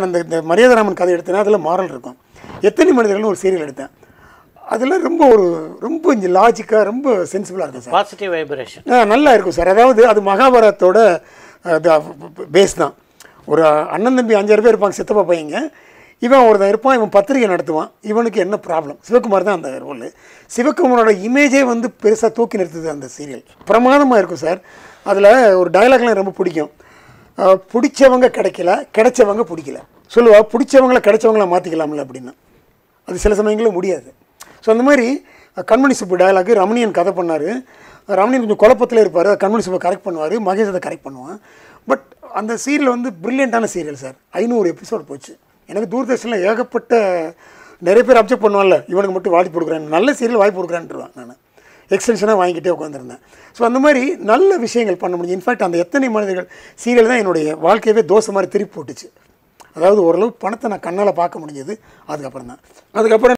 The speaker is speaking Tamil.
இந்த மரியாதராமன் கதை எடுத்தேன்னா அதில் மாரல் இருக்கும். எத்தனை மனிதர்கள்னு ஒரு சீரியல் எடுத்தேன். அதில் ரொம்ப கொஞ்சம் லாஜிக்காக ரொம்ப சென்சிபிளாக இருக்கும் சார். பாசிட்டிவ் வைப்ரேஷன் நல்லா இருக்கும் சார். அதாவது அது மகாபாரதத்தோட பேஸ் தான். ஒரு அண்ணன் தம்பி 5-6 பேர் இருப்பாங்க, சித்தப்பா பையங்க. இவன் ஒருத்தன் இருப்பான், இவன் பத்திரிகை நடத்துவான். இவனுக்கு என்ன ப்ராப்ளம்? சிவகுமார் தான் அந்த ரோல். சிவகுமாரோட இமேஜே பெருசாக தூக்கி நிறுத்துது அந்த சீரியல். பிரமாதமாக இருக்கும் சார். அதில் ஒரு டயலாக்லாம் ரொம்ப பிடிக்கும். பிடிச்சவங்க கிடைக்கல, கிடைச்சவங்க பிடிக்கல. சொல்லுவா, பிடிச்சவங்கள கிடைச்சவங்கள மாற்றிக்கலாம்ல அப்படின்னு. அது சில சமயங்களில் முடியாது. ஸோ அந்த மாதிரி கண்மணி சுப்பு டயலாக் ரமணியன் கதை பண்ணார். ரமணியன் கொஞ்சம் குழப்பத்தில் இருப்பார், கண்மணி சுப்பை கரெக்ட் பண்ணுவார், மகேஷ் அதை கரெக்ட் பண்ணுவான். பட் அந்த சீரியல் பிரில்லியண்ட்டான சீரியல் சார். 500 எபிசோட் போச்சு. எனக்கு தூர்தர்ஷனில் ஏகப்பட்ட நிறைய பேர் அப்ஜெக்ட் பண்ணுவான்ல, இவனுக்கு மட்டும் வாய்ப்பு கொடுக்குறேன், நல்ல சீரியல் வாய்ப்பு கொடுக்குறேன்ட்டுருவான். நான் எக்ஸ்டென்ஷனாக வாங்கிக்கிட்டே உட்காந்துருந்தேன். ஸோ அந்த மாதிரி நல்ல விஷயங்கள் பண்ண முடியும். இன்ஃபேக்ட் அந்த எத்தனை மனிதர்கள் சீரியல் தான் என்னுடைய வாழ்க்கையவே தோசை மாதிரி திருப்பி போட்டுச்சு. அதாவது ஓரளவு பணத்தை நான் கண்ணால் பார்க்க முடிஞ்சது அதுக்கப்புறம் தான். அதுக்கப்புறம்